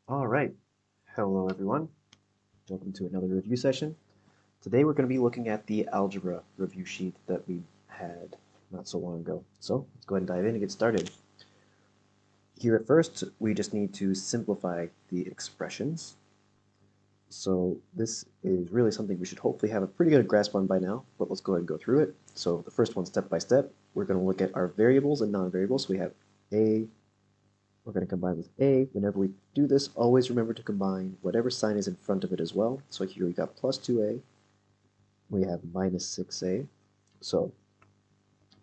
All right. Hello, everyone. Welcome to another review session. Today we're going to be looking at the algebra review sheet that we had not so long ago. So let's go ahead and dive in and get started. Here at first, we just need to simplify the expressions. So this is really something we should hopefully have a pretty good grasp on by now, but let's go ahead and go through it. So the first one, step by step, we're going to look at our variables and non-variables. So we have a, we're going to combine with a. Whenever we do this, always remember to combine whatever sign is in front of it as well. So here we got plus 2a, we have minus 6a. So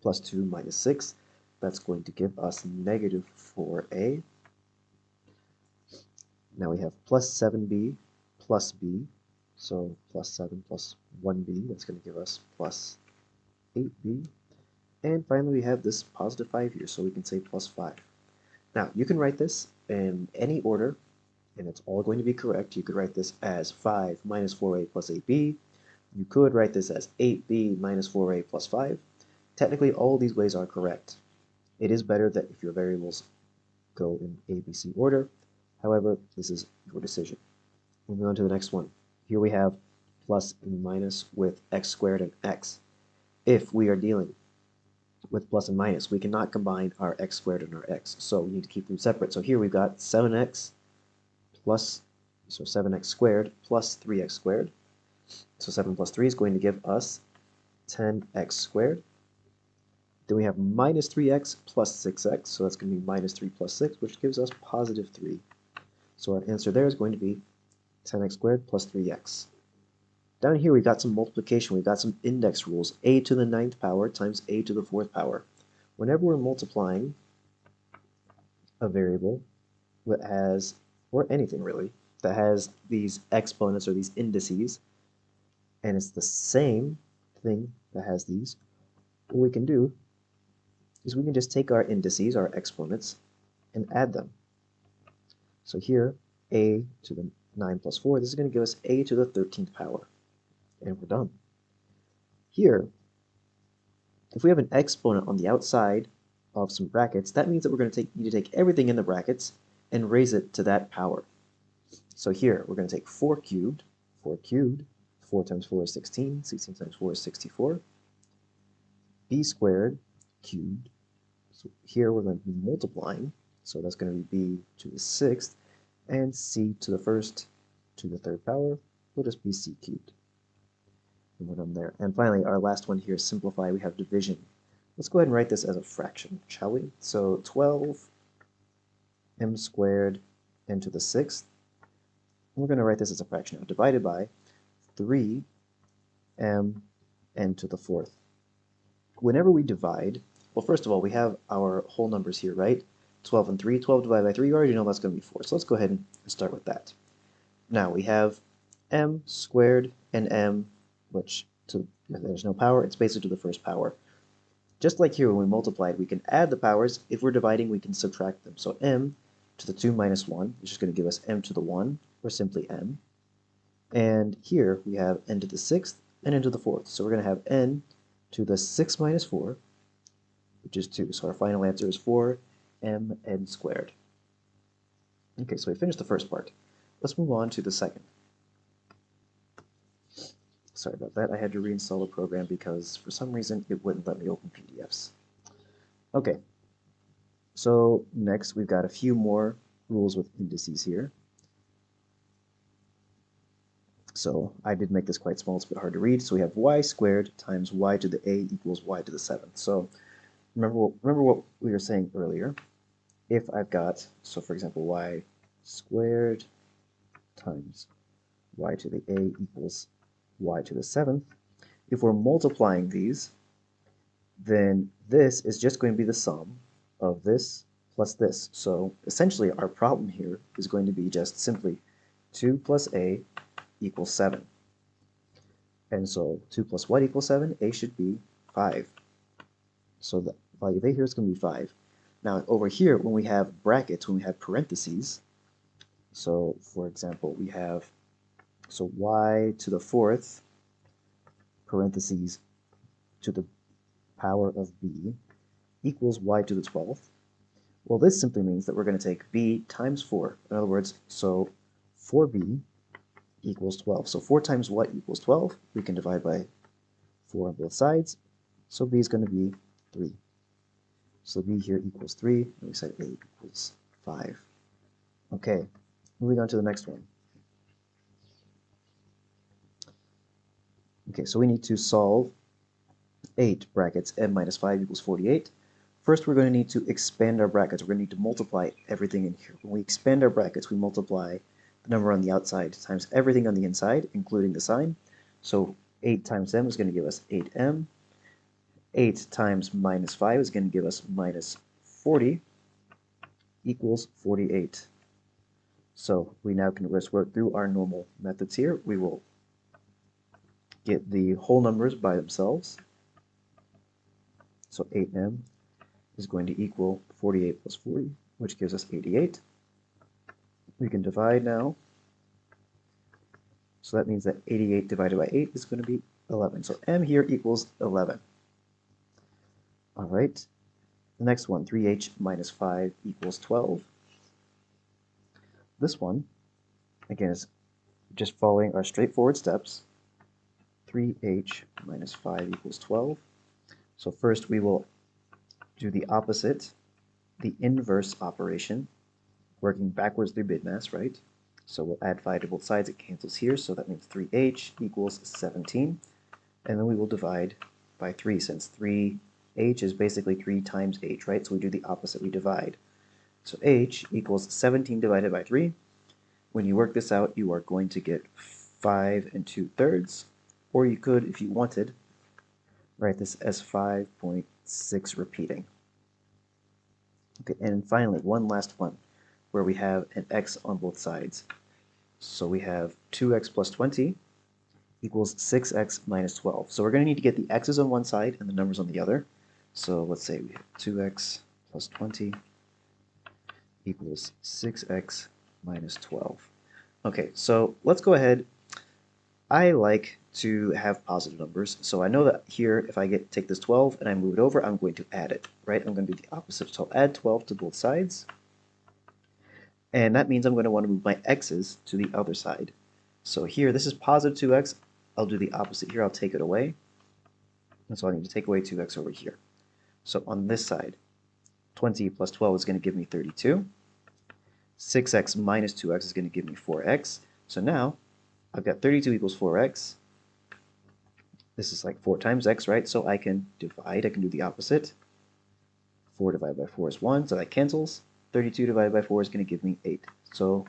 plus 2 minus 6, that's going to give us negative 4a. Now we have plus 7b plus b. So plus 7 plus 1b, that's going to give us plus 8b. And finally, we have this positive 5 here, so we can say plus 5. Now, you can write this in any order, and it's all going to be correct. You could write this as 5 minus 4a plus 8b. You could write this as 8b minus 4a plus 5. Technically, all these ways are correct. It is better that if your variables go in ABC order. However, this is your decision. Moving on to the next one. Here we have plus and minus with x squared and x. If we are dealing with plus and minus, we cannot combine our x squared and our x, so we need to keep them separate. So here we've got 7x plus, so 7x squared plus 3x squared. So 7 plus 3 is going to give us 10x squared. Then we have minus 3x plus 6x, so that's going to be minus 3 plus 6, which gives us positive 3. So our answer there is going to be 10x squared plus 3x. Down here we've got some multiplication, we've got some index rules. A to the 9th power times a to the 4th power. Whenever we're multiplying a variable that has, or anything really, that has these exponents or these indices, and it's the same thing that has these, what we can do is we can just take our indices, our exponents, and add them. So here, a to the 9 plus 4, this is going to give us a to the 13th power. And we're done. Here, if we have an exponent on the outside of some brackets, that means that we're going to need to take everything in the brackets and raise it to that power. So here, we're going to take 4 cubed, 4 cubed, 4 times 4 is 16, 16 times 4 is 64, b squared cubed. So here we're going to be multiplying, so that's going to be b to the 6th, and c to the 1st to the 3rd power will just be c cubed. And we're done there. And finally, our last one here, simplify, we have division. Let's go ahead and write this as a fraction, shall we? So 12 m squared n to the 6th. We're going to write this as a fraction now, divided by 3 m n to the 4th. Whenever we divide, well, first of all, we have our whole numbers here, right? 12 and 3, 12 divided by 3, you already know that's going to be 4. So let's go ahead and start with that. Now we have m squared and m, which there's no power, it's basically to the first power. Just like here when we multiplied, we can add the powers. If we're dividing, we can subtract them. So m to the 2 minus 1 is just going to give us m to the 1, or simply m. And here we have n to the 6th and n to the 4th. So we're going to have n to the 6 minus 4, which is 2. So our final answer is 4mn squared. Okay, so we finished the first part. Let's move on to the second. Sorry about that, I had to reinstall the program because for some reason it wouldn't let me open PDFs. Okay, so next we've got a few more rules with indices here. So I did make this quite small, it's a bit hard to read. So we have y squared times y to the a equals y to the 7th. So remember what we were saying earlier. If I've got, so for example, y squared times y to the a equals y to the 7th, if we're multiplying these, then this is just going to be the sum of this plus this. So essentially our problem here is going to be just simply 2 plus a equals 7. And so 2 plus what equals 7? A should be 5. So the value of a here is going to be 5. Now over here, when we have brackets, when we have parentheses, so for example, we have, so y to the 4th, parentheses, to the power of b, equals y to the 12th. Well, this simply means that we're going to take b times 4. In other words, so 4b equals 12. So 4 times what equals 12? We can divide by 4 on both sides. So b is going to be 3. So b here equals 3, and we said a equals 5. Okay, moving on to the next one. Okay, so we need to solve 8 brackets m minus 5 equals 48. First, we're going to need to expand our brackets. We're going to need to multiply everything in here. When we expand our brackets, we multiply the number on the outside times everything on the inside, including the sign. So 8 times m is going to give us 8m. 8 times minus 5 is going to give us minus 40 equals 48. So we now can just work through our normal methods here. We will get the whole numbers by themselves. So 8m is going to equal 48 plus 40, which gives us 88. We can divide now. So that means that 88 divided by 8 is going to be 11. So m here equals 11. All right. The next one, 3h minus 5 equals 12. This one, again, is just following our straightforward steps. 3h minus 5 equals 12. So first we will do the opposite, the inverse operation, working backwards through BidMass, right? So we'll add 5 to both sides. It cancels here, so that means 3h equals 17. And then we will divide by 3, since 3h is basically 3 times h, right? So we do the opposite, we divide. So h equals 17 divided by 3. When you work this out, you are going to get 5 2/3, or you could, if you wanted, write this as 5.6 repeating. Okay, and finally, one last one, where we have an x on both sides. So we have 2x plus 20 equals 6x minus 12. So we're going to need to get the x's on one side and the numbers on the other. So let's say we have 2x plus 20 equals 6x minus 12. Okay, so let's go ahead. I like to have positive numbers, so I know that here, if I take this 12 and I move it over, I'm going to add it, right? I'm going to do the opposite, so I'll add 12 to both sides, and that means I'm going to want to move my x's to the other side. So here, this is positive 2x. I'll do the opposite here. I'll take it away, and so I need to take away 2x over here. So on this side, 20 plus 12 is going to give me 32. 6x minus 2x is going to give me 4x. So now, I've got 32 equals 4x. This is like 4 times x, right? So I can divide. I can do the opposite. 4 divided by 4 is 1, so that cancels. 32 divided by 4 is going to give me 8. So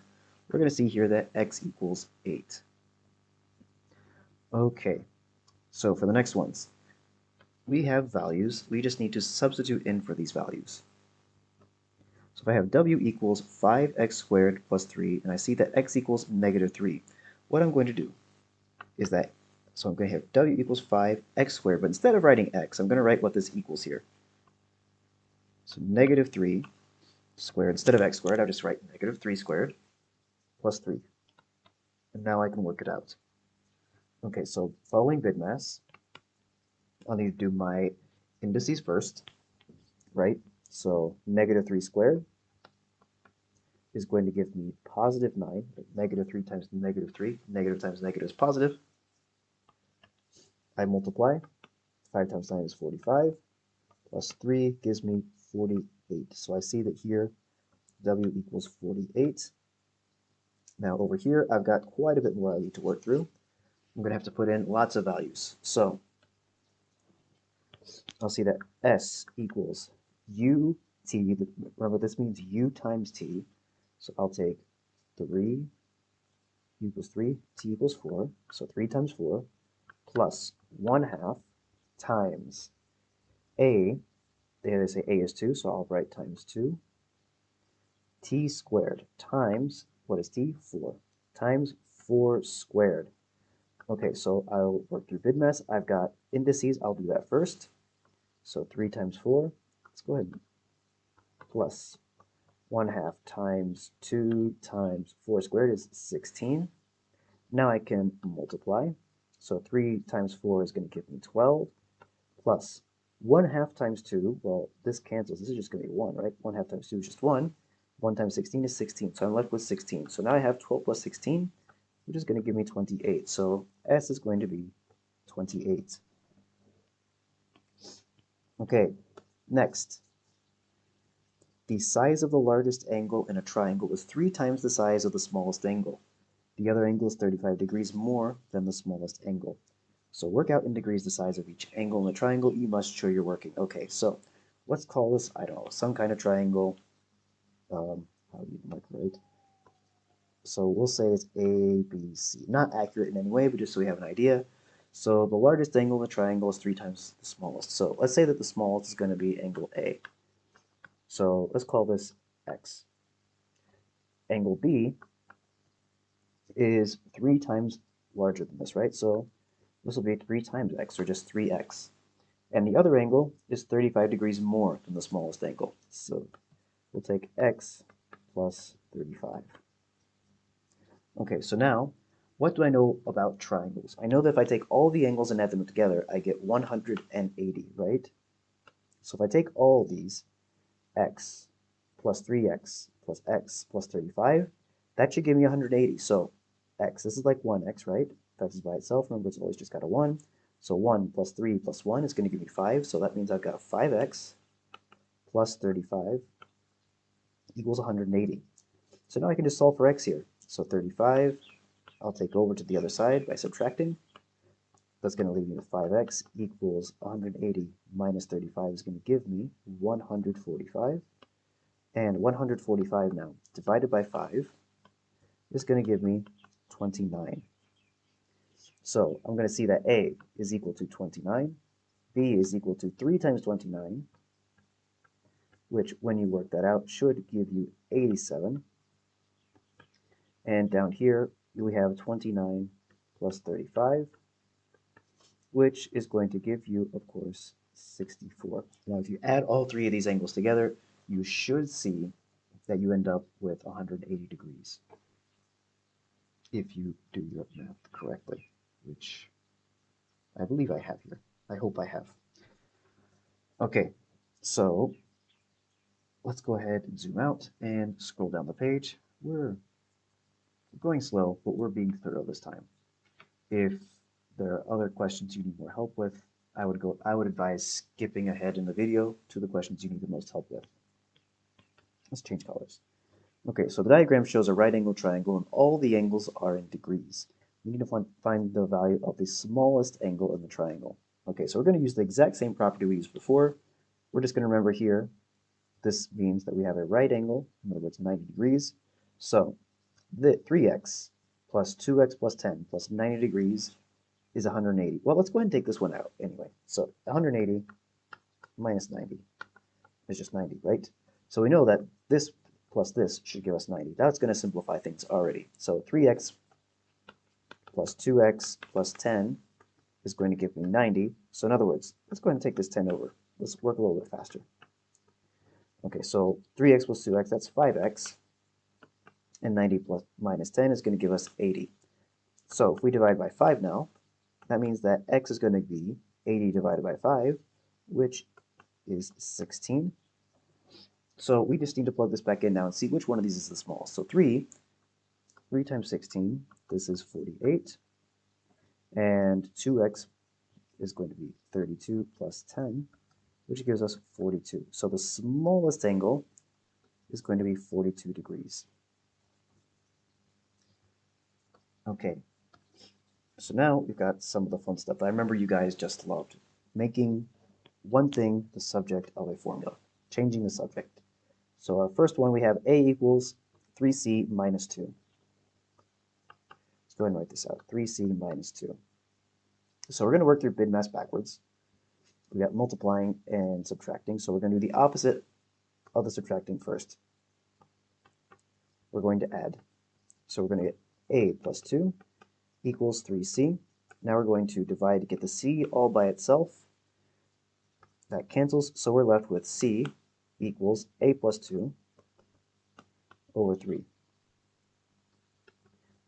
we're going to see here that x equals 8. Okay, so for the next ones, we have values. We just need to substitute in for these values. So if I have w equals 5x squared plus 3, and I see that x equals negative 3, what I'm going to do is that, so I'm going to have w equals 5x squared, but instead of writing x, I'm going to write what this equals here. So negative 3 squared, instead of x squared, I'll just write negative 3 squared plus 3. And now I can work it out. Okay, so following BidMass, I'll need to do my indices first, right? So negative 3 squared is going to give me positive 9. Negative 3 times negative 3. Negative times negative is positive. I multiply. 5 times 9 is 45. Plus 3 gives me 48. So I see that here w equals 48. Now over here, I've got quite a bit more I need to work through. I'm going to have to put in lots of values. So I'll see that s equals ut. Remember, this means u times t. So I'll take 3, u equals 3, t equals 4. So 3 times 4 plus 1/2 times a. They say a is 2, so I'll write times 2. T squared times, what is t? 4. Times 4 squared. Okay, so I'll work through BidMass. I've got indices. I'll do that first. So 3 times 4. Let's go ahead. Plus 1/2 times 2 times 4 squared is 16. Now I can multiply. So 3 times 4 is going to give me 12. Plus 1/2 times 2, well, this cancels. This is just going to be 1, right? 1/2 times 2 is just 1. 1 times 16 is 16. So I'm left with 16. So now I have 12 plus 16, which is going to give me 28. So S is going to be 28. Okay, next. The size of the largest angle in a triangle is 3 times the size of the smallest angle. The other angle is 35 degrees more than the smallest angle. So work out in degrees the size of each angle in the triangle you must show you're working. Okay, so let's call this, I don't know, some kind of triangle. How do you mark right? So we'll say it's A, B, C. Not accurate in any way, but just so we have an idea. So the largest angle in the triangle is 3 times the smallest. So let's say that the smallest is going to be angle A. So let's call this X. Angle B is 3 times larger than this, right? So this will be 3 times X, or just 3X. And the other angle is 35 degrees more than the smallest angle. So we'll take X plus 35. Okay, so now, what do I know about triangles? I know that if I take all the angles and add them together, I get 180, right? So if I take all these, x plus 3x plus x plus 35, that should give me 180. So x, this is like 1x, right? If x is by itself, remember it's always just got a 1. So 1 plus 3 plus 1 is going to give me 5. So that means I've got 5x plus 35 equals 180. So now I can just solve for x here. So 35, I'll take over to the other side by subtracting. That's going to leave me with 5x equals 180 minus 35 is going to give me 145. And 145 now, divided by 5, is going to give me 29. So I'm going to see that A is equal to 29, B is equal to 3 times 29, which when you work that out should give you 87. And down here we have 29 plus 35, which is going to give you, of course, 64. Now if you add all three of these angles together, you should see that you end up with 180 degrees. If you do your math correctly, which I believe I have here. I hope I have. Okay, so let's go ahead and zoom out and scroll down the page. We're going slow, but we're being thorough this time. If there are other questions you need more help with, I would advise skipping ahead in the video to the questions you need the most help with. Let's change colors. Okay, so the diagram shows a right angle triangle and all the angles are in degrees. We need to find the value of the smallest angle in the triangle. Okay, so we're going to use the exact same property we used before. We're just going to remember here, this means that we have a right angle, in other words 90 degrees. So the 3x plus 2x plus 10 plus 90 degrees is 180. Well, let's go ahead and take this one out anyway. So 180 minus 90 is just 90, right? So we know that this plus this should give us 90. That's going to simplify things already. So 3x plus 2x plus 10 is going to give me 90. So in other words, let's go ahead and take this 10 over. Let's work a little bit faster. Okay, so 3x plus 2x, that's 5x. And 90 plus minus 10 is going to give us 80. So if we divide by 5 now, that means that x is going to be 80 divided by 5, which is 16. So we just need to plug this back in now and see which one of these is the smallest. So 3 times 16, this is 48. And 2x is going to be 32 plus 10, which gives us 42. So the smallest angle is going to be 42 degrees. Okay, so now we've got some of the fun stuff that I remember you guys just loved. Making one thing the subject of a formula, changing the subject. So our first one, we have A equals 3c minus 2. Let's go ahead and write this out, 3c minus 2. So we're going to work through BIDMAS backwards. We got multiplying and subtracting, so we're going to do the opposite of the subtracting first. We're going to add. So we're going to get A plus 2 equals 3c. Now we're going to divide to get the c all by itself. That cancels, so we're left with c equals A plus 2 over 3.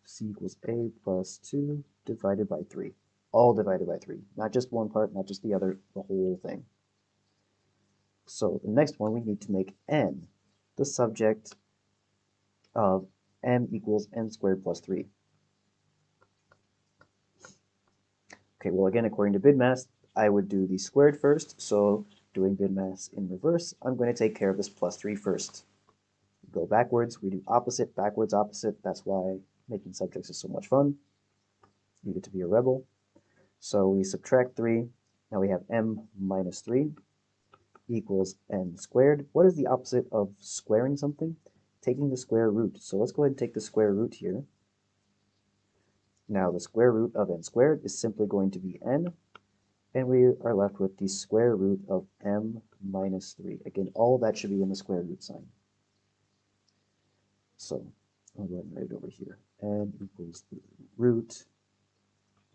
C equals A plus 2 divided by 3. All divided by 3. Not just one part, not just the other, the whole thing. So the next one, we need to make n the subject of m equals n squared plus 3. Okay, well again, according to BidMath, I would do the squared first, so doing BidMath in reverse, I'm going to take care of this plus 3 first. Go backwards, we do opposite, backwards, opposite. That's why making subjects is so much fun. You get to be a rebel. So we subtract 3. Now we have m minus 3 equals n squared. What is the opposite of squaring something? Taking the square root. So let's go ahead and take the square root here. Now the square root of n squared is simply going to be n, and we are left with the square root of m minus 3. Again, all of that should be in the square root sign. So I'll go ahead and write it over here. N equals the root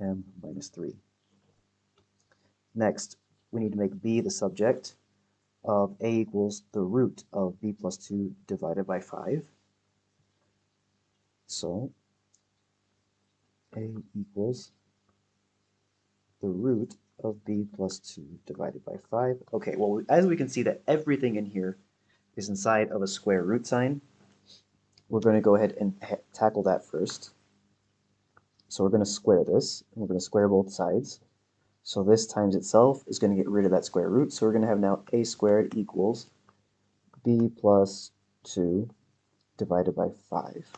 m minus 3. Next, we need to make b the subject of a equals the root of b plus 2 divided by 5. So a equals the root of b plus 2 divided by 5. Okay, well, as we can see that everything in here is inside of a square root sign, we're going to go ahead and tackle that first. So we're going to square this, and we're going to square both sides. So this times itself is going to get rid of that square root. So we're going to have now a squared equals b plus 2 divided by 5.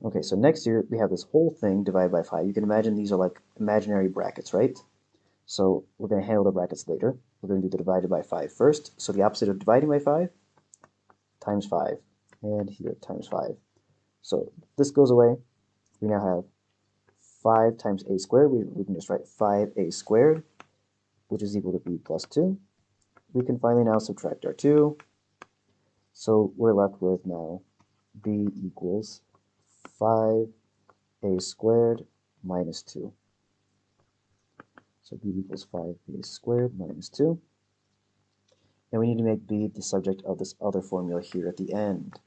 Okay, so next here we have this whole thing divided by 5. You can imagine these are like imaginary brackets, right? So we're going to handle the brackets later. We're going to do the divided by 5 first. So the opposite of dividing by 5, times 5. And here, times 5. So this goes away. We now have 5 times a squared. We can just write 5a squared, which is equal to b plus 2. We can finally now subtract our 2. So we're left with now b equals 5a squared minus 2. So b equals 5a squared minus 2. And we need to make b the subject of this other formula here at the end.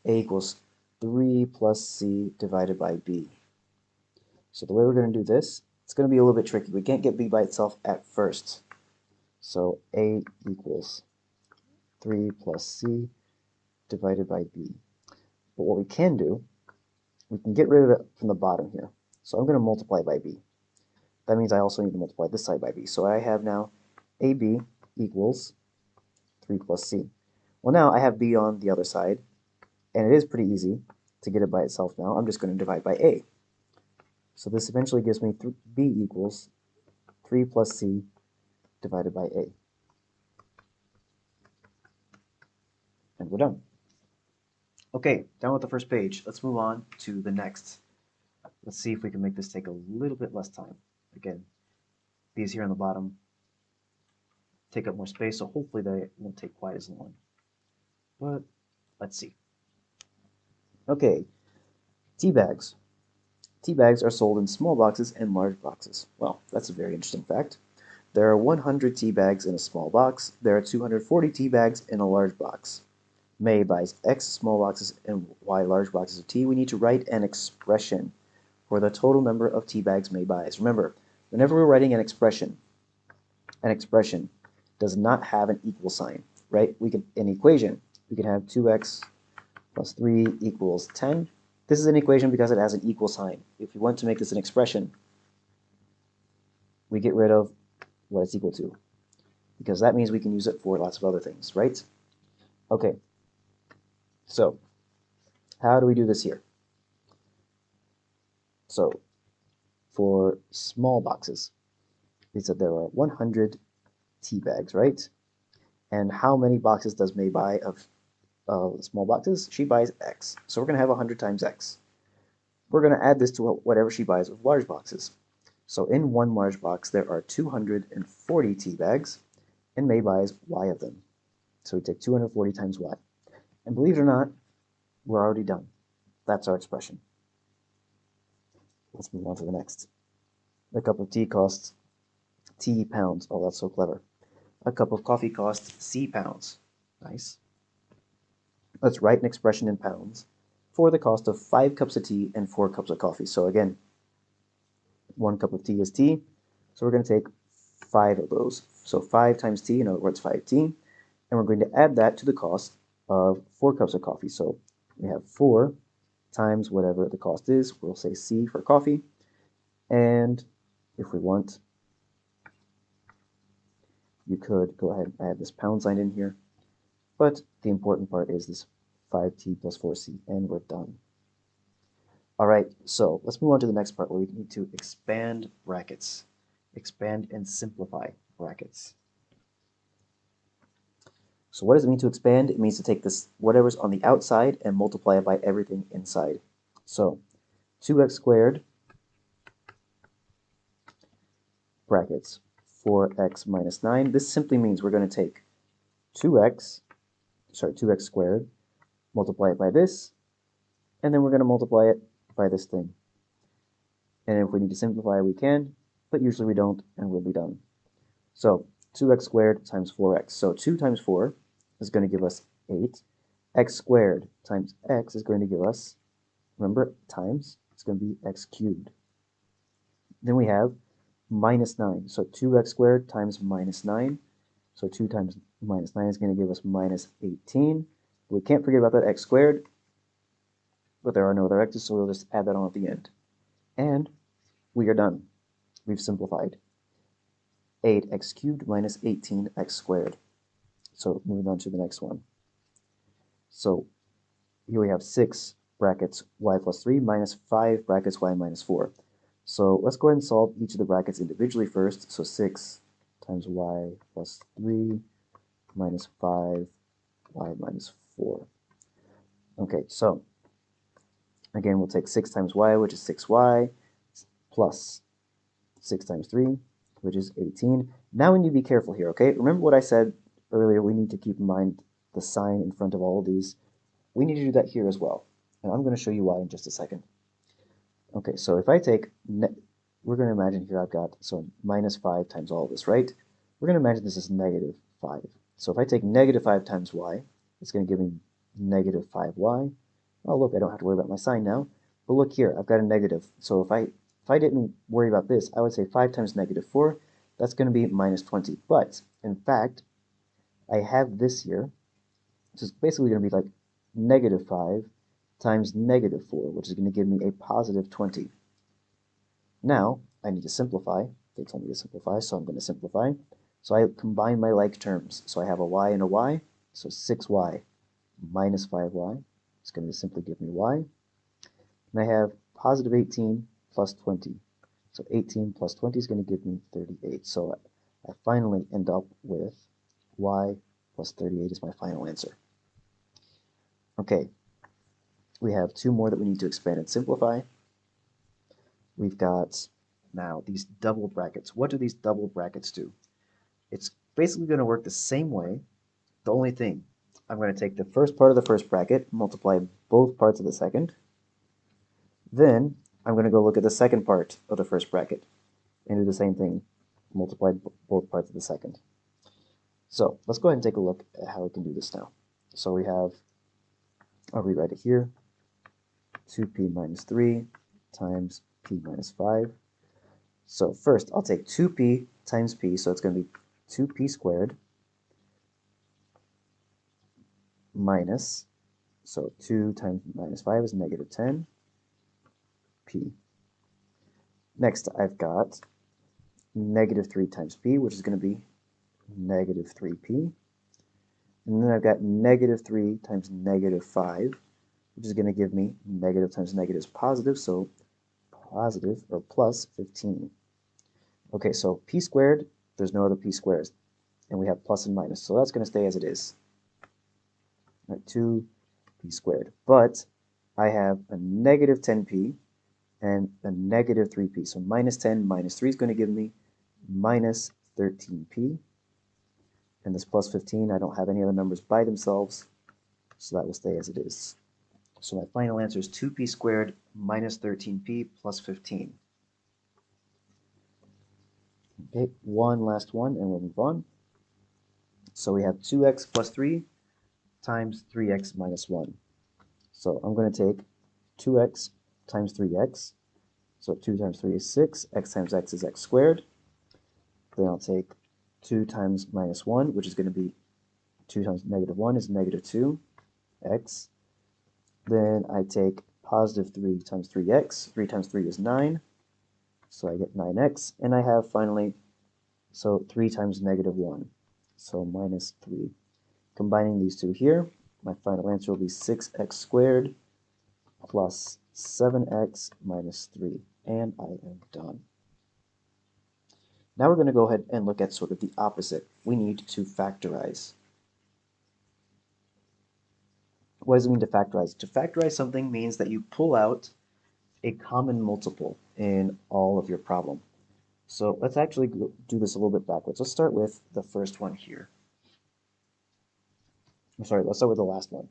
A equals 3 plus c divided by b. So the way we're going to do this, it's going to be a little bit tricky. We can't get b by itself at first. So a equals 3 plus c divided by b. But what we can do, we can get rid of it from the bottom here. So I'm going to multiply by b. That means I also need to multiply this side by b. So I have now ab equals 3 plus c. Well, now I have b on the other side, and it is pretty easy to get it by itself now. I'm just going to divide by a. So this eventually gives me b equals 3 plus c divided by a. And we're done. Okay, done with the first page. Let's move on to the next. Let's see if we can make this take a little bit less time. Again, these here on the bottom take up more space, so hopefully they won't take quite as long. But let's see. Okay, tea bags. Tea bags are sold in small boxes and large boxes. Well, that's a very interesting fact. There are 100 tea bags in a small box. There are 240 tea bags in a large box. May buys X small boxes and Y large boxes of tea. We need to write an expression for the total number of tea bags May buys. Remember, whenever we're writing an expression does not have an equal sign, right? We can, an equation, we can have 2x plus 3 equals 10. This is an equation because it has an equal sign. If you want to make this an expression, we get rid of what it's equal to, because that means we can use it for lots of other things, right? Okay, so how do we do this here? So for small boxes, we said there are 100 tea bags, right? And how many boxes does May buy of small boxes? She buys X. So we're going to have 100 times X. We're going to add this to whatever she buys of large boxes. So in one large box, there are 240 tea bags, and May buys Y of them. So we take 240 times Y. And believe it or not, we're already done. That's our expression. Let's move on to the next. A cup of tea costs T pounds. Oh, that's so clever. A cup of coffee costs C pounds. Nice. Let's write an expression in pounds for the cost of 5 cups of tea and 4 cups of coffee. So again, 1 cup of tea is tea. So we're going to take 5 of those. So 5 times t, in other words, 5t. and we're going to add that to the cost of 4 cups of coffee. So we have 4 times whatever the cost is. We'll say C for coffee. And if we want, you could go ahead and add this pound sign in here. But the important part is this 5t plus 4c, and we're done. All right, so let's move on to the next part where we need to expand brackets. Expand and simplify brackets. So what does it mean to expand? It means to take this whatever's on the outside and multiply it by everything inside. So 2x squared brackets 4x minus 9. This simply means we're going to take 2x squared, multiply it by this, and then we're going to multiply it by this thing. And if we need to simplify, we can, but usually we don't, and we'll be done. So 2x squared times 4x. So 2 times 4 is going to give us 8. X squared times x is going to give us, remember, times, it's going to be x cubed. Then we have minus 9. So 2x squared times minus 9. So 2 times minus 9 is going to give us minus 18. We can't forget about that x squared, but there are no other x's, so we'll just add that on at the end. And we are done. We've simplified. 8x cubed minus 18x squared. So moving on to the next one. So here we have 6 brackets y plus 3 minus 5 brackets y minus 4. So let's go ahead and solve each of the brackets individually first. So 6 times y plus 3 minus 5 y minus 4. Okay, so again, we'll take 6 times y, which is 6y, plus 6 times 3, which is 18. Now we need to be careful here, okay? Remember what I said earlier, we need to keep in mind the sign in front of all of these. We need to do that here as well, and I'm going to show you why in just a second. Okay, so if I take, we're going to imagine here I've got, so minus 5 times all of this, right? We're going to imagine this is negative 5. So if I take negative 5 times y, it's going to give me negative 5y. Oh, look, I don't have to worry about my sign now. But look here, I've got a negative. So if I didn't worry about this, I would say 5 times negative 4, that's going to be minus 20. But, in fact, I have this here, which is basically going to be like negative 5 times negative 4, which is going to give me a positive 20. Now, I need to simplify. They told me to simplify, so I'm going to simplify. So I combine my like terms. So I have a y and a y, so 6y minus 5y. It's going to simply give me y. And I have positive 18 plus 20. So 18 plus 20 is going to give me 38. So I finally end up with y plus 38 is my final answer. Okay, we have 2 more that we need to expand and simplify. We've got now these double brackets. What do these double brackets do? It's basically going to work the same way. The only thing, I'm going to take the first part of the first bracket, multiply both parts of the second. Then I'm going to go look at the second part of the first bracket and do the same thing, multiply both parts of the second. So let's go ahead and take a look at how we can do this now. So we have, I'll rewrite it here, 2p minus 3 times p minus 5. So first, I'll take 2p times p, so it's going to be 2p squared minus, so 2 times minus 5 is negative 10 p. Next, I've got negative 3 times p, which is going to be negative 3p. And then I've got negative 3 times negative 5, which is going to give me negative times negative is positive, so positive or plus 15. Okay, so p squared, there's no other p squares, and we have plus and minus, so that's going to stay as it is. All right, 2p squared. But I have a negative 10p and a negative 3p, so minus 10 minus 3 is going to give me minus 13p. And this plus 15, I don't have any other numbers by themselves, so that will stay as it is. So my final answer is 2p squared minus 13p plus 15. Okay, one last one, and we'll move on. So we have 2x plus 3 times 3x minus 1. So I'm going to take 2x times 3x. So 2 times 3 is 6. X times x is x squared. Then I'll take 2 times minus 1, which is going to be 2 times negative 1 is negative 2x. Then I take positive 3 times 3x. 3 times 3 is 9, so I get 9x. And I have finally, so 3 times negative 1, so minus 3. Combining these two here, my final answer will be 6x squared plus 7x minus 3. And I am done. Now we're going to go ahead and look at sort of the opposite. We need to factorize. What does it mean to factorize? To factorize something means that you pull out a common multiple in all of your problem. So let's actually do this a little bit backwards. Let's start with the first one here. I'm sorry, let's start with the last one.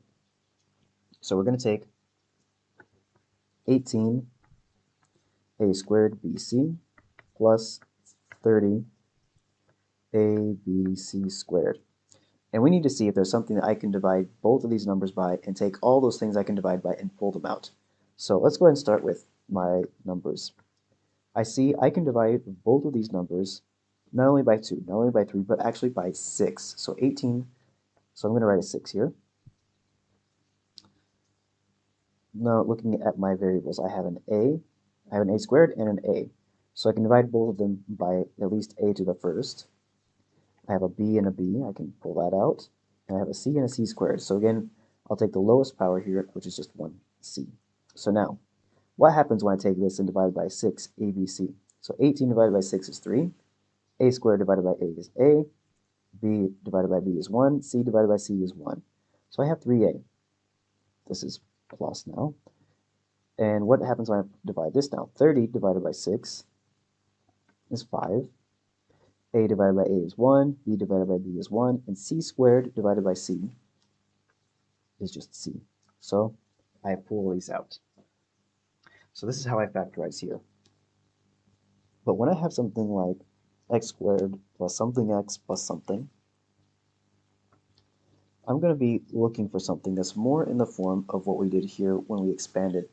So we're going to take 18 a squared bc plus 30 abc squared. And we need to see if there's something that I can divide both of these numbers by and take all those things I can divide by and pull them out. So let's go ahead and start with my numbers. I see I can divide both of these numbers not only by 2, not only by 3, but actually by 6. So 18, so I'm going to write a 6 here. Now looking at my variables, I have an a squared and an a. So I can divide both of them by at least a to the first. I have a b and a b, I can pull that out. And I have a c and a c squared. So again, I'll take the lowest power here, which is just 1c. So now, what happens when I take this and divide by 6, abc? So 18 divided by 6 is 3. A squared divided by a is a. B divided by b is 1. C divided by c is 1. So I have 3a. This is plus now. And what happens when I divide this now? 30 divided by 6 is 5. A divided by a is 1, b divided by b is 1, and c squared divided by c is just c. So I pull these out. So this is how I factorize here. But when I have something like x squared plus something x plus something, I'm going to be looking for something that's more in the form of what we did here when we expanded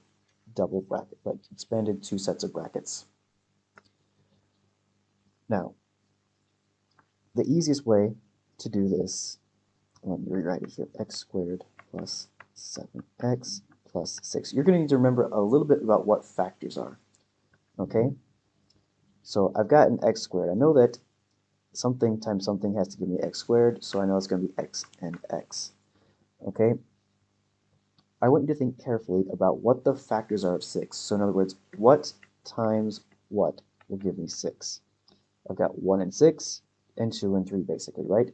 double bracket, like expanded two sets of brackets. Now, the easiest way to do this, let me rewrite it here, x squared plus 7x plus 6. You're going to need to remember a little bit about what factors are, okay? So I've got an x squared. I know that something times something has to give me x squared, so I know it's going to be x and x, okay? I want you to think carefully about what the factors are of 6. So in other words, what times what will give me 6? I've got 1 and 6, and 2 and 3 basically, right?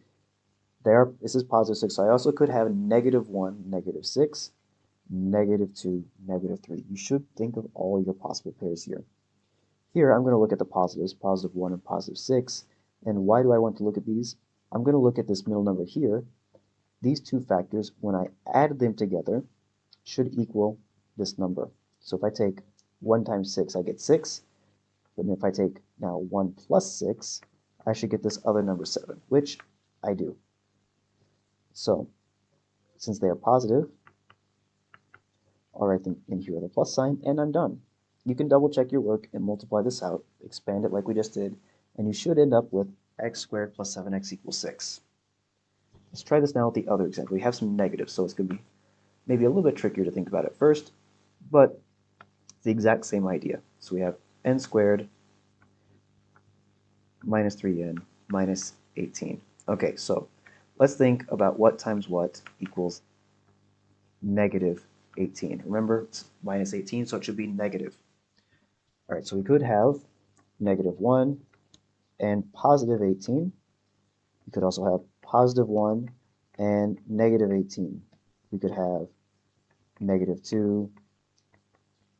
This is positive 6, so I also could have negative 1, negative 6, negative 2, negative 3. You should think of all your possible pairs here. Here, I'm going to look at the positives, positive 1 and positive 6. And why do I want to look at these? I'm going to look at this middle number here. These two factors, when I add them together, should equal this number. So if I take 1 times 6, I get 6. But if I take now 1 plus 6, I should get this other number 7, which I do. So, since they are positive, I'll write them in here with a plus sign, and I'm done. You can double check your work and multiply this out, expand it like we just did, and you should end up with x squared plus 7x equals 6. Let's try this now with the other example. We have some negatives, so it's going to be maybe a little bit trickier to think about at first, but it's the exact same idea. So we have n squared minus 3n minus 18. Okay, so let's think about what times what equals negative 18. Remember, it's minus 18, so it should be negative. All right, so we could have negative 1 and positive 18. We could also have positive 1 and negative 18. We could have negative 2,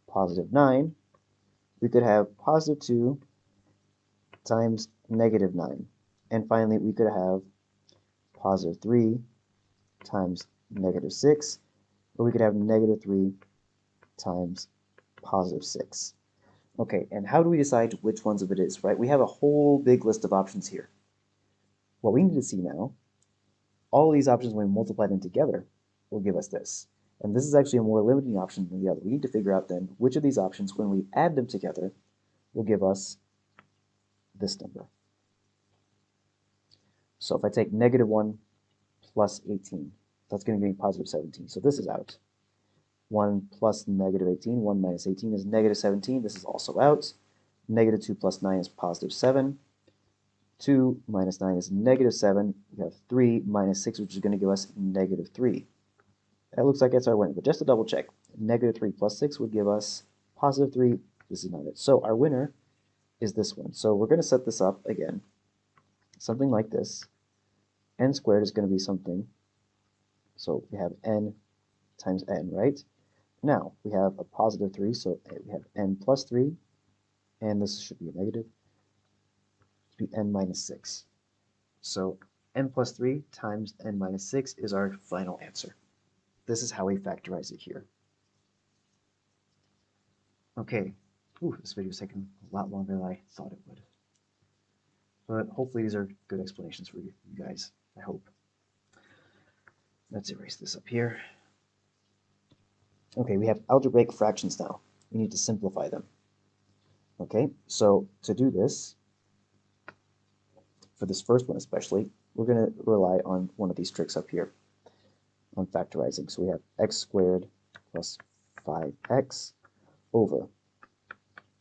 positive 9. We could have positive 2 times negative 9. And finally, we could have positive 3 times negative 6, or we could have negative 3 times positive 6. Okay, and how do we decide which ones of it is, right? We have a whole big list of options here. What we need to see now, all these options, when we multiply them together, will give us this. And this is actually a more limiting option than the other. We need to figure out then which of these options, when we add them together, will give us this number. So if I take negative 1 plus 18. That's going to give me positive 17. So this is out. 1 plus negative 18, 1 minus 18 is negative 17. This is also out. Negative 2 plus 9 is positive 7. 2 minus 9 is negative 7. We have 3 minus 6, which is going to give us negative 3. That looks like it's our winner, but just to double check, negative 3 plus 6 would give us positive 3. This is not it. So our winner is this one. So we're going to set this up again, something like this. N squared is going to be something. So we have n times n, right? Now we have a positive 3, so we have n plus 3, and this should be a negative. It should be n minus 6. So n plus 3 times n minus 6 is our final answer. This is how we factorize it here. Okay, this video is taking a lot longer than I thought it would. But hopefully these are good explanations for you guys, I hope. Let's erase this up here. Okay, we have algebraic fractions now. We need to simplify them. Okay, so to do this, for this first one especially, we're going to rely on one of these tricks up here on factorizing. So we have x squared plus 5x over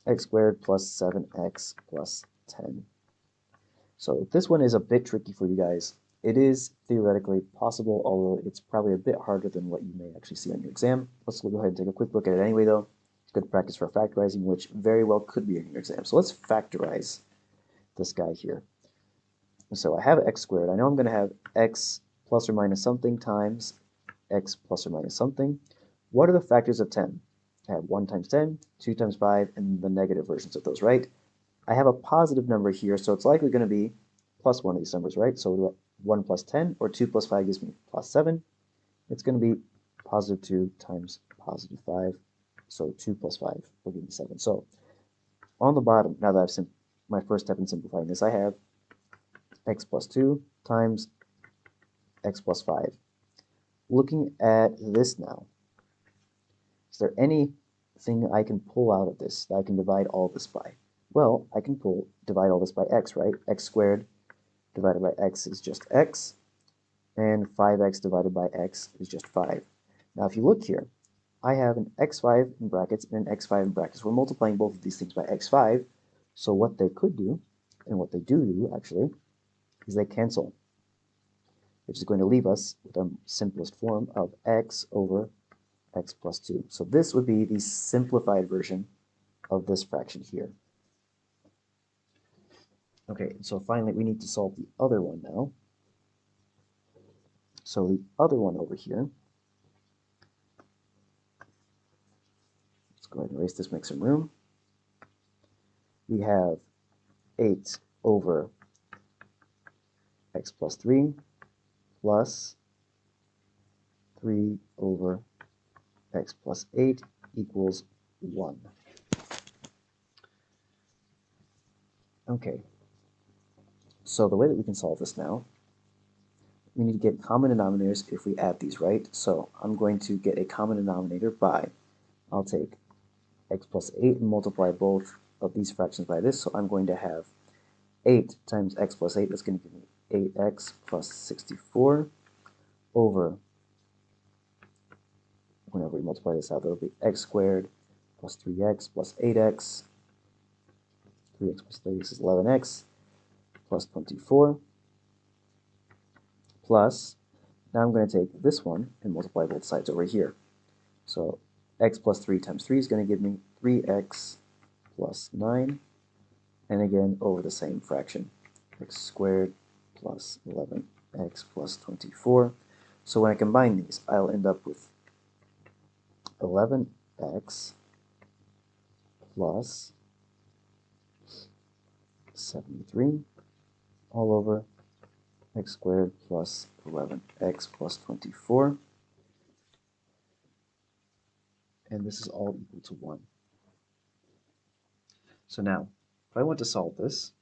x squared plus 7x plus 10. So this one is a bit tricky for you guys. It is theoretically possible, although it's probably a bit harder than what you may actually see on your exam. Let's go ahead and take a quick look at it anyway, though. It's good practice for factorizing, which very well could be in your exam. So let's factorize this guy here. So I have x squared. I know I'm going to have x plus or minus something times x plus or minus something. What are the factors of 10? I have 1 times 10, 2 times 5, and the negative versions of those, right? I have a positive number here, so it's likely going to be plus one of these numbers, right? So 1 plus 10 or 2 plus 5 gives me plus 7. It's going to be positive 2 times positive 5. So 2 plus 5 will give me 7. So on the bottom, now that I've my first step in simplifying this, I have x plus 2 times x plus 5. Looking at this now, is there anything I can pull out of this that I can divide all this by? Well, I can divide all this by x, right? X squared divided by x is just x, and 5x divided by x is just 5. Now, if you look here, I have an x5 in brackets and an x5 in brackets. We're multiplying both of these things by x5, so what they could do, and what they do actually, is they cancel, which is going to leave us with our simplest form of x over x plus 2. So this would be the simplified version of this fraction here. Okay, so finally we need to solve the other one now. So the other one over here, let's go ahead and erase this, make some room. We have 8 over x plus 3 plus 3 over x plus 8 equals 1. Okay, so the way that we can solve this now, we need to get common denominators if we add these, right? So I'm going to get a common denominator by, I'll take x plus 8 and multiply both of these fractions by this. So I'm going to have 8 times x plus 8, that's going to give me 8x plus 64 over, whenever we multiply this out, that'll be x squared plus 3x plus 8x, 3x plus 8 is 11x, plus 24, plus, now I'm going to take this one and multiply both sides over here. So x plus 3 times 3 is going to give me 3x plus 9, and again over the same fraction, x squared plus 11x plus 24. So when I combine these, I'll end up with 11x plus 73 all over x squared plus 11x plus 24. And this is all equal to 1. So now, if I want to solve this,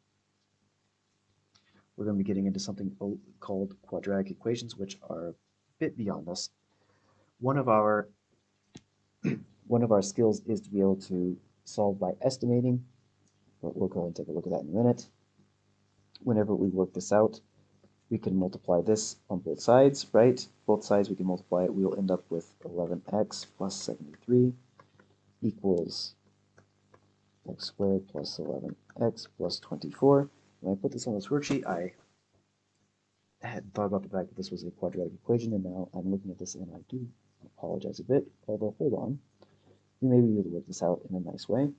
we're going to be getting into something called quadratic equations, which are a bit beyond us. One of our skills is to be able to solve by estimating, but we'll go and take a look at that in a minute. Whenever we work this out, We can multiply this on both sides, right? Both sides we can multiply it. We'll end up with 11x plus 73 equals x squared plus 11x plus 24. When I put this on this worksheet, I hadn't thought about the fact that this was a quadratic equation, and now I'm looking at this and I do apologize a bit, although hold on. We may be able to work this out in a nice way.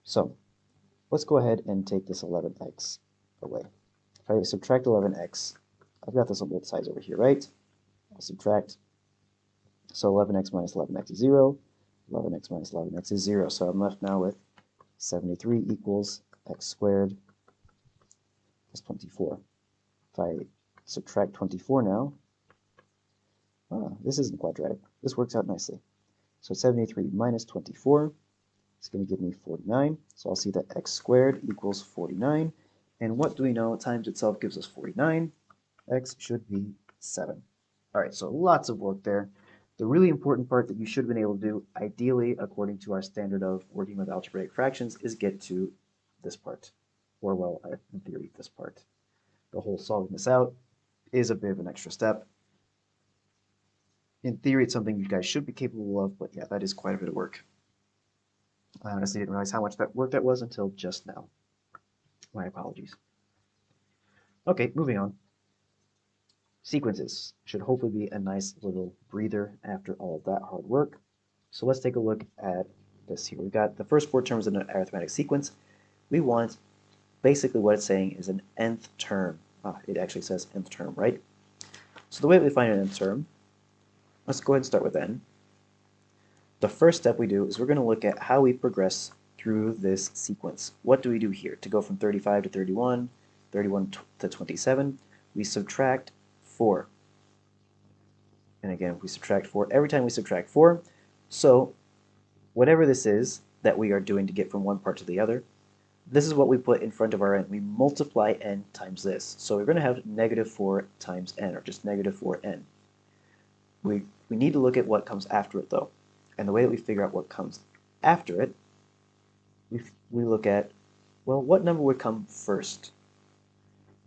So let's go ahead and take this 11x away. If I subtract 11x, I've got this on both sides over here, right? I'll subtract. So 11x minus 11x is 0. 11x minus 11x is 0. So I'm left now with 73 equals x squared plus 24. If I subtract 24 now, this isn't quadratic. This works out nicely. So 73 minus 24 is going to give me 49. So I'll see that x squared equals 49. And what do we know? Times itself gives us 49. X should be 7. All right, so lots of work there. The really important part that you should have been able to do, ideally, according to our standard of working with algebraic fractions, is get to this part. Or, well, in theory, this part. The whole solving this out is a bit of an extra step. In theory, it's something you guys should be capable of, but yeah, that is quite a bit of work. I honestly didn't realize how much work that was until just now. My apologies. Okay, moving on. Sequences should hopefully be a nice little breather after all of that hard work. So let's take a look at this here. We've got the first 4 terms in an arithmetic sequence. We want basically what it's saying is an nth term. It actually says nth term, right? So the way we find an nth term, let's go ahead and start with n. The first step we do is we're going to look at how we progress through this sequence. What do we do here? To go from 35 to 31, 31 to 27, we subtract 4. And again, we subtract 4 every time we subtract 4. So whatever this is that we are doing to get from one part to the other, this is what we put in front of our n. We multiply n times this. So we're going to have negative 4 times n, or just negative 4n. We need to look at what comes after it, though. And the way that we figure out what comes after it, we look at, well, what number would come first?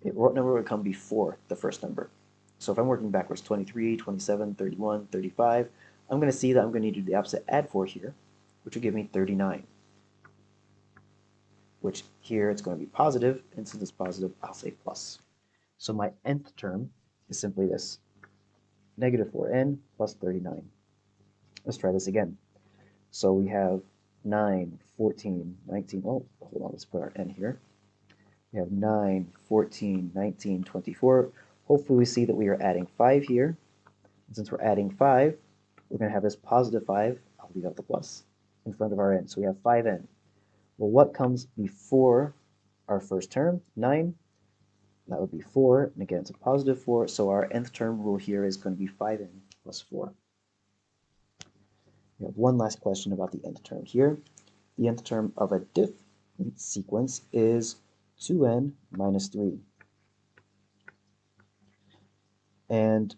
What number would come before the first number? So if I'm working backwards, 23, 27, 31, 35, I'm going to see that I'm going to need to do the opposite, add 4 here, which will give me 39. Which here it's going to be positive, and since it's positive, I'll say plus. So my nth term is simply this, negative 4n plus 39. Let's try this again. So we have 9, 14, 19, oh, hold on, let's put our n here. We have 9, 14, 19, 24. Hopefully we see that we are adding 5 here. And since we're adding 5, we're going to have this positive 5, I'll leave out the plus, in front of our n. So we have 5n. Well, what comes before our first term? 9. That would be 4. And again, it's a positive 4. So our nth term rule here is going to be 5n plus 4. We have one last question about the nth term here. The nth term of a different sequence is 2n minus 3. And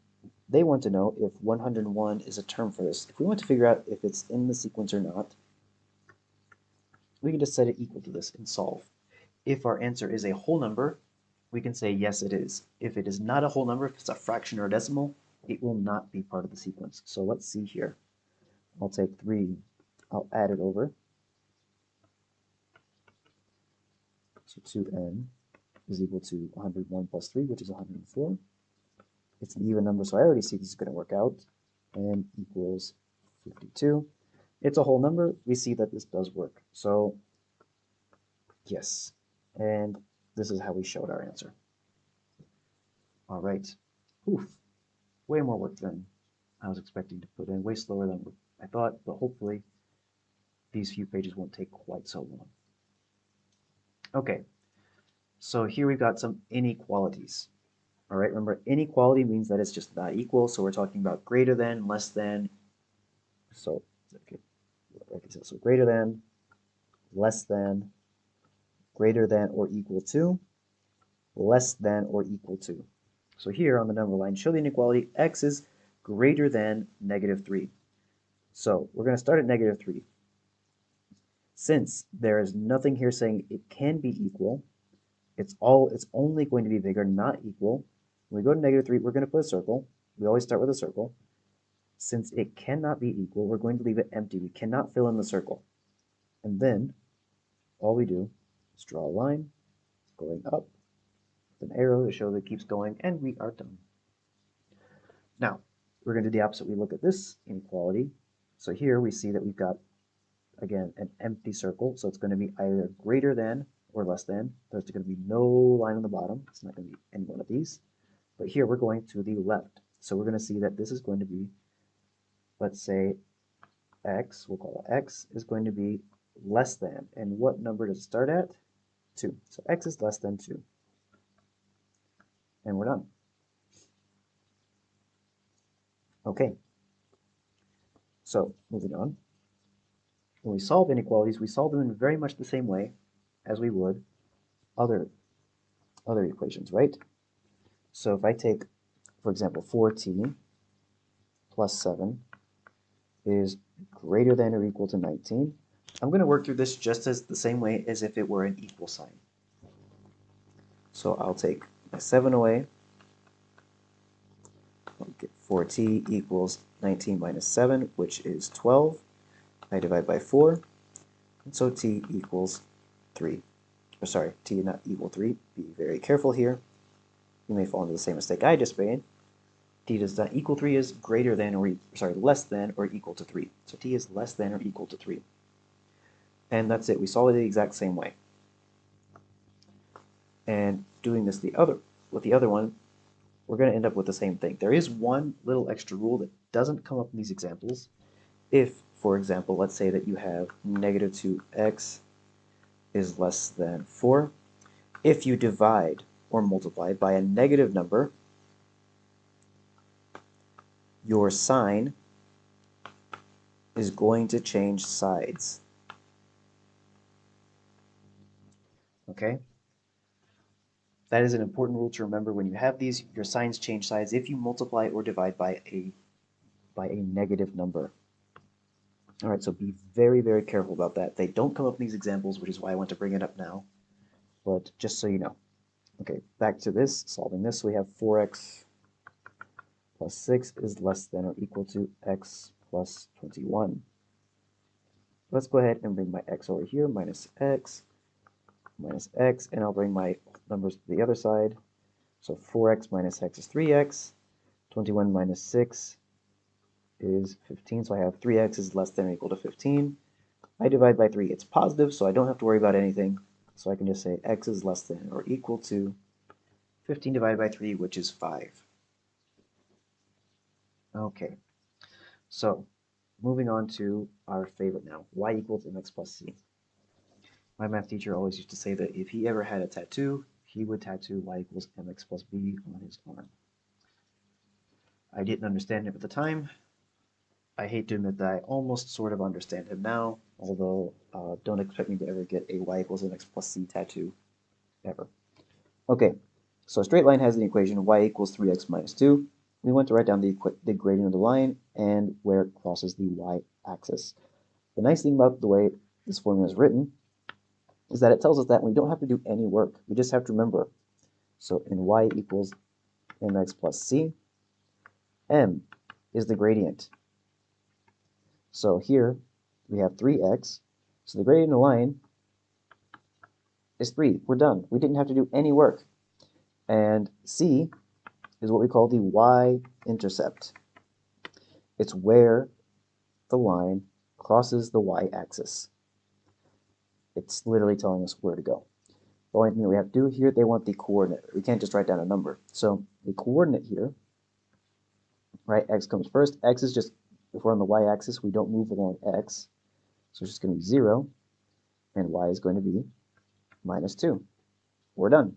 they want to know if 101 is a term for this. If we want to figure out if it's in the sequence or not, we can just set it equal to this and solve. If our answer is a whole number, we can say yes, it is. If it is not a whole number, if it's a fraction or a decimal, it will not be part of the sequence. So let's see here. I'll take 3, I'll add it over. So 2n is equal to 101 plus 3, which is 104. It's an even number, so I already see this is going to work out. N equals 52. It's a whole number. We see that this does work. So yes, and this is how we showed our answer. All right. Oof. Way more work than I was expecting to put in. Way slower than I thought, but hopefully these few pages won't take quite so long. Okay, so here we've got some inequalities. All right, remember, inequality means that it's just not equal, so we're talking about greater than, less than. So, okay, so greater than, less than, greater than or equal to, less than or equal to. So here on the number line, show the inequality, x is greater than negative 3. So we're going to start at negative 3. Since there is nothing here saying it can be equal, it's only going to be bigger, not equal. When we go to negative 3, we're going to put a circle. We always start with a circle. Since it cannot be equal, we're going to leave it empty. We cannot fill in the circle. And then all we do is draw a line going up with an arrow to show that it keeps going, and we are done. Now, we're going to do the opposite. We look at this inequality. So here we see that we've got, again, an empty circle. So it's going to be either greater than or less than. There's going to be no line on the bottom. It's not going to be any one of these. But here we're going to the left. So we're going to see that this is going to be, let's say, x, we'll call it x, is going to be less than. And what number does it start at? 2. So x is less than 2. And we're done. Okay. So moving on. When we solve inequalities, we solve them in very much the same way as we would other equations, right? So if I take, for example, 4t plus 7 is greater than or equal to 19, I'm going to work through this just as the same way as if it were an equal sign. So I'll take my 7 away. I'll get 4t equals 19 minus 7, which is 12. I divide by 4, and so t equals 3. Or sorry, t not equal 3. Be very careful here. You may fall into the same mistake I just made. T does not equal 3 is greater than or less than or equal to 3. So t is less than or equal to 3. And that's it. We solve it the exact same way. And doing this with the other one, we're going to end up with the same thing. There is one little extra rule that doesn't come up in these examples. If, for example, let's say that you have negative 2x is less than 4, if you divide or multiply by a negative number, your sign is going to change sides. Okay? That is an important rule to remember. When you have these, your signs change sides if you multiply or divide by a negative number. All right, so be very, very careful about that. They don't come up in these examples, which is why I want to bring it up now, but just so you know. Okay, back to this, solving this, we have 4x plus 6 is less than or equal to x plus 21. Let's go ahead and bring my x over here, minus x, and I'll bring my numbers to the other side. So 4x minus x is 3x, 21 minus 6 is 15, so I have 3x is less than or equal to 15. I divide by 3, it's positive, so I don't have to worry about anything. So I can just say x is less than or equal to 15 divided by 3, which is 5. Okay, so moving on to our favorite now, y equals mx plus c. My math teacher always used to say that if he ever had a tattoo, he would tattoo y equals mx plus b on his arm. I didn't understand him at the time. I hate to admit that I almost sort of understand him now, although don't expect me to ever get a y equals mx plus c tattoo, ever. Okay, so a straight line has an equation y equals 3x minus 2. We want to write down the gradient of the line and where it crosses the y-axis. The nice thing about the way this formula is written is that it tells us that we don't have to do any work. We just have to remember. So in y equals mx plus c, m is the gradient. So here we have 3x. So the gradient of the line is 3. We're done. We didn't have to do any work. And c is what we call the y-intercept. It's where the line crosses the y-axis. It's literally telling us where to go. The only thing that we have to do here, they want the coordinate. We can't just write down a number. So the coordinate here, right, x comes first. X is just, if we're on the y-axis, we don't move along x. So it's just going to be 0, and y is going to be minus 2. We're done.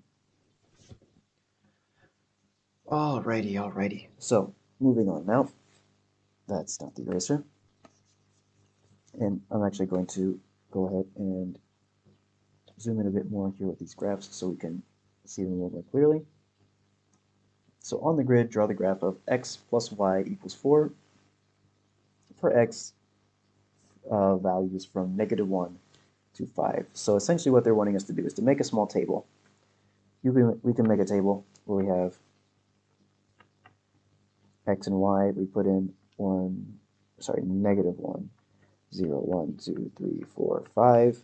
Alrighty. So moving on now. That's not the eraser. And I'm actually going to go ahead and zoom in a bit more here with these graphs so we can see them a little more clearly. So on the grid, draw the graph of x plus y equals 4 for x values from -1 to 5. So essentially what they're wanting us to do is to make a small table. We can make a table where we have x and y, we put in negative 1, 0, 1, 2, 3, 4, 5,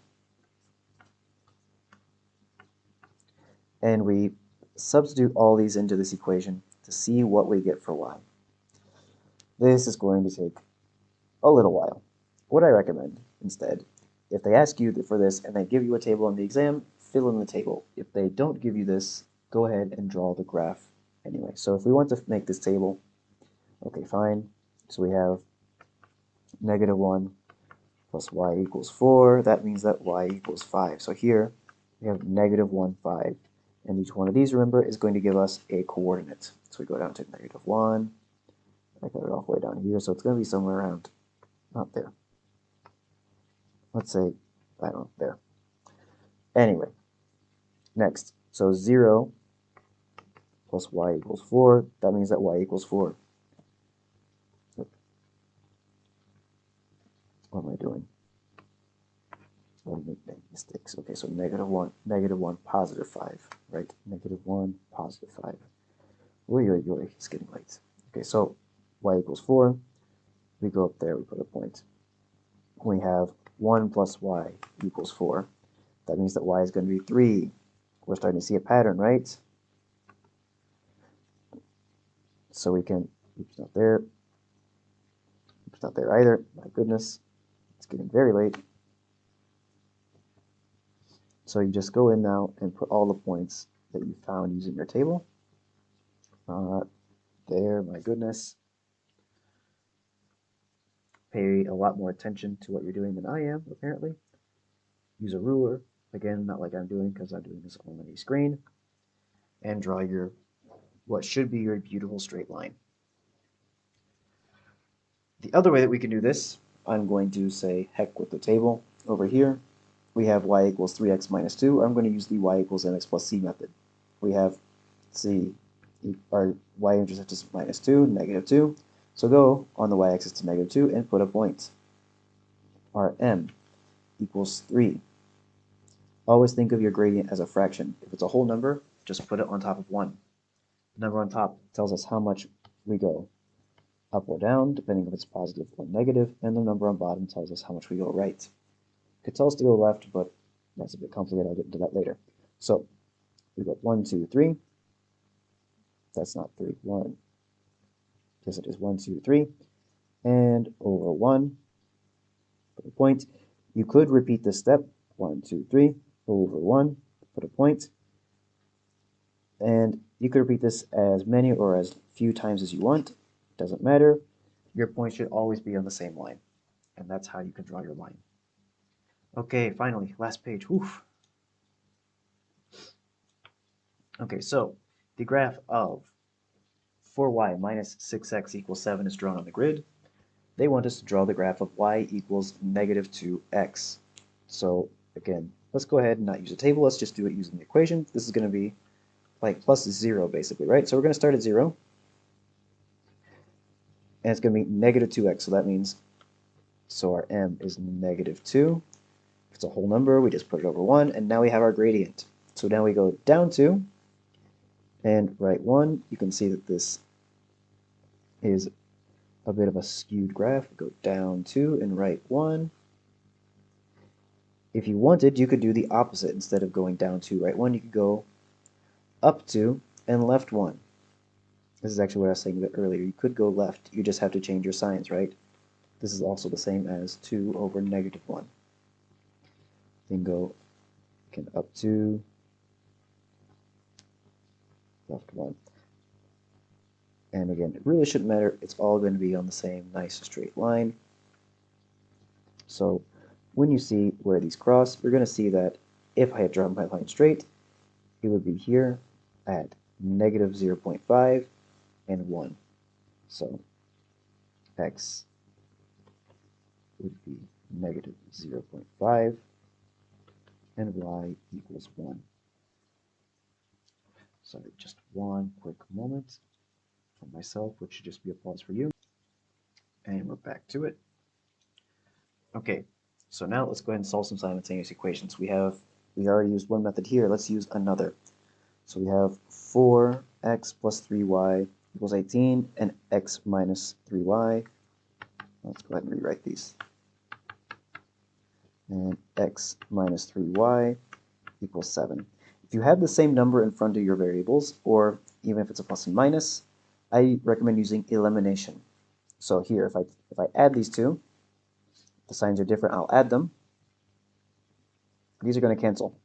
and we substitute all these into this equation to see what we get for y. This is going to take a little while. What I recommend instead, if they ask you for this and they give you a table in the exam, fill in the table. If they don't give you this, go ahead and draw the graph anyway. So if we want to make this table, okay, fine. So we have negative 1 plus y equals 4. That means that y equals 5. So here we have negative 1, 5. And each one of these, remember, is going to give us a coordinate. So we go down to negative 1. I got it all the way down here, so it's going to be somewhere around, not there. Let's say, I don't know, there. Anyway, next. So 0 plus y equals 4. That means that y equals 4. What am I doing? Let me make mistakes. Okay, so negative 1, positive 5, right? Negative 1, positive 5. Oy, oy, oy, it's getting late. Okay, so y equals 4. We go up there, we put a point. We have 1 plus y equals 4. That means that y is going to be 3. We're starting to see a pattern, right? So we can, oops, not there. Oops, not there either. My goodness, it's getting very late. So you just go in now and put all the points that you found using your table. There, my goodness. Pay a lot more attention to what you're doing than I am, apparently. Use a ruler, again, not like I'm doing because I'm doing this on a screen, and draw your, what should be your beautiful straight line. The other way that we can do this, I'm going to say heck with the table. Over here, we have y equals 3x minus 2. I'm going to use the y equals mx plus c method. We have c, our y-intercept is minus 2, negative 2. So go on the y-axis to negative 2 and put a point. Our m equals 3. Always think of your gradient as a fraction. If it's a whole number, just put it on top of 1. The number on top tells us how much we go up or down, depending if it's positive or negative, and the number on bottom tells us how much we go right. It could tell us to go left, but that's a bit complicated. I'll get into that later. So we go 1, 2, 3. That's not 3, 1. Yes, it is 1, 2, 3. And over 1, put a point. You could repeat this step, 1, 2, 3, over 1, put a point. And you could repeat this as many or as few times as you want. Doesn't matter. Your point should always be on the same line. And that's how you can draw your line. Okay, finally, last page. Oof. Okay, so the graph of 4y minus 6x equals 7 is drawn on the grid. They want us to draw the graph of y equals negative 2x. So again, let's go ahead and not use a table. Let's just do it using the equation. This is going to be like plus 0 basically, right? So we're going to start at 0. And it's going to be negative 2x. So that means, so our m is negative 2. If it's a whole number, we just put it over 1. And now we have our gradient. So now we go down 2 and write 1. You can see that this is a bit of a skewed graph. Go down 2 and write 1. If you wanted, you could do the opposite. Instead of going down 2, right 1, you could go up 2 and left 1. This is actually what I was saying a bit earlier. You could go left. You just have to change your signs, right? This is also the same as 2 over negative 1. Then go again up 2, left 1. And again, it really shouldn't matter. It's all going to be on the same nice straight line. So when you see where these cross, you're going to see that if I had drawn my line straight, it would be here at negative 0.5 and 1. So x would be negative 0.5 and y equals 1. So just one quick moment for myself, which should just be applause for you. And we're back to it. Okay, so now let's go ahead and solve some simultaneous equations. We already used one method here. Let's use another. So we have 4x plus 3y equals 18, and x minus 3y. Let's go ahead and rewrite these. And x minus 3y equals 7. If you have the same number in front of your variables, or even if it's a plus and minus, I recommend using elimination. So here, if I add these two, the signs are different, I'll add them. These are going to cancel.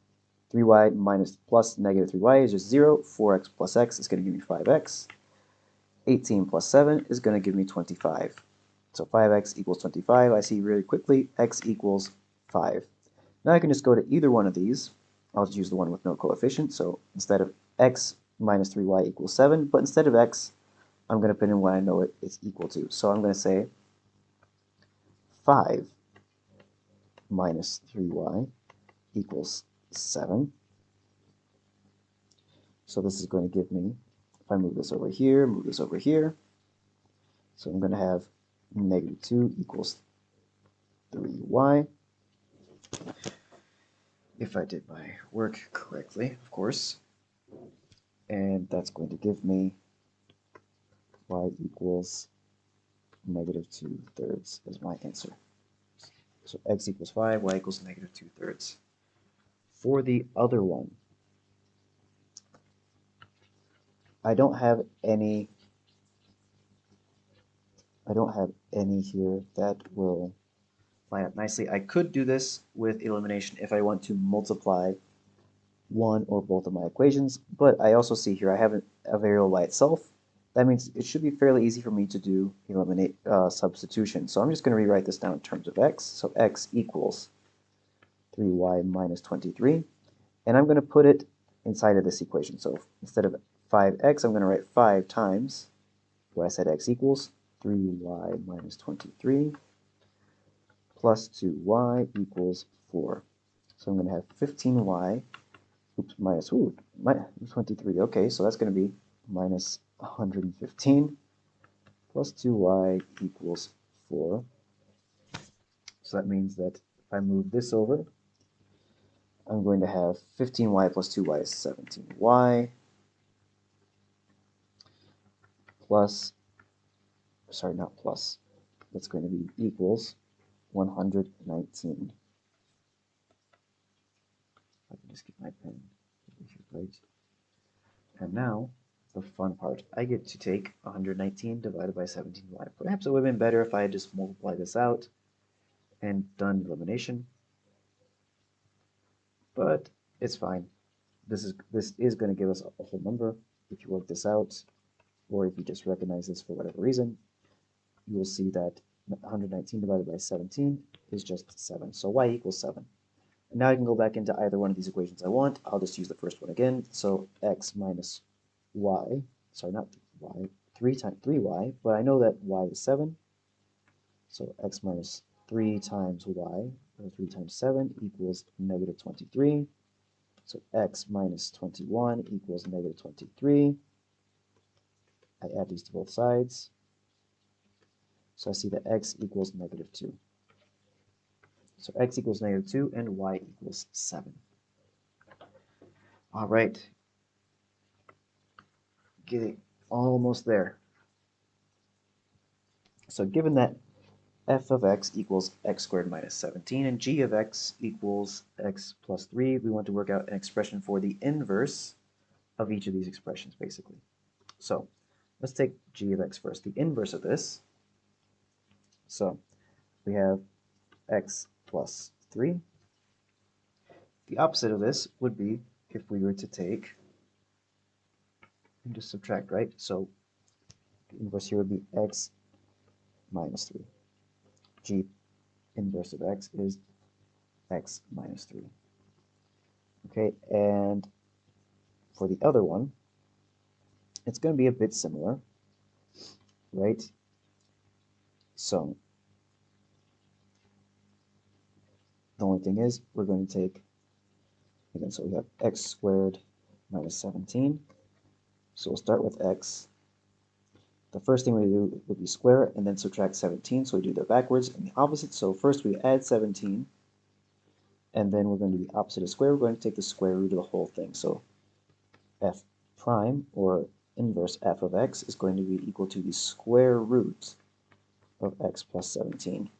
3y minus plus negative 3y is just 0. 4x plus x is going to give me 5x. 18 plus 7 is going to give me 25. So 5x equals 25. I see really quickly x equals 5. Now I can just go to either one of these. I'll just use the one with no coefficient. So instead of x minus 3y equals 7, but instead of x, I'm going to put in what I know it is equal to. So I'm going to say 5 minus 3y equals 7. So this is going to give me, if I move this over here, move this over here, so I'm going to have negative 2 equals 3y. If I did my work correctly, of course. And that's going to give me y equals negative 2/3 is my answer. So x equals 5, y equals negative 2/3. For the other one, I don't have any here that will line up nicely. I could do this with elimination if I want to multiply one or both of my equations, but I also see here I have a variable by itself. That means it should be fairly easy for me to do eliminate substitution. So I'm just going to rewrite this down in terms of x. So x equals 3y minus 23, and I'm going to put it inside of this equation. So instead of 5x, I'm going to write 5 times what I said x equals 3y minus 23 plus 2y equals 4. So I'm going to have 15y, minus 23. Okay, so that's going to be minus 115 plus 2y equals 4. So that means that if I move this over, I'm going to have 15y plus 2y is 17y plus, sorry, not plus, that's going to be equals 119. I can just get my pen over here, right? And now, the fun part. I get to take 119 divided by 17y. Perhaps it would have been better if I had just multiplied this out and done elimination, but it's fine. This is going to give us a whole number. If you work this out, or if you just recognize this for whatever reason, you will see that 119 divided by 17 is just 7. So y equals 7. And now I can go back into either one of these equations I want. I'll just use the first one again. So x minus y, sorry, not y, 3 times 3y, but I know that y is 7. So x minus 3 times y, or 3 times 7, equals negative 23. So x minus 21 equals negative 23. I add these to both sides. So I see that x equals negative 2. So x equals negative 2 and y equals 7. All right. Getting almost there. So given that f of x equals x squared minus 17 and g of x equals x plus 3, we want to work out an expression for the inverse of each of these expressions, basically. So let's take g of x first. The inverse of this, so we have x plus 3. The opposite of this would be if we were to take and just subtract, right? So the inverse here would be x minus 3. G inverse of x is x minus 3. Okay, and for the other one, it's going to be a bit similar, right? So the only thing is we're going to take, again, so we have x squared minus 17. So we'll start with x. The first thing we do would be square it and then subtract 17. So we do that backwards and the opposite. So first we add 17, and then we're going to do the opposite of square. We're going to take the square root of the whole thing. So f prime, or inverse f of x is going to be equal to the square root of x plus 17.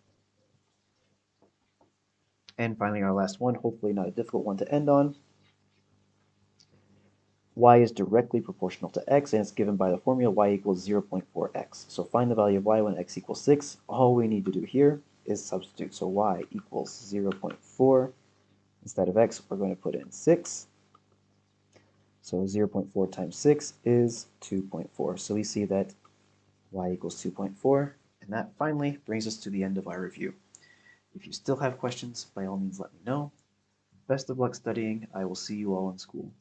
And finally, our last one, hopefully not a difficult one to end on. Y is directly proportional to x, and it's given by the formula y equals 0.4x. So find the value of y when x equals 6. All we need to do here is substitute. So y equals 0.4. Instead of x, we're going to put in 6. So 0.4 times 6 is 2.4. So we see that y equals 2.4. And that finally brings us to the end of our review. If you still have questions, by all means let me know. Best of luck studying. I will see you all in school.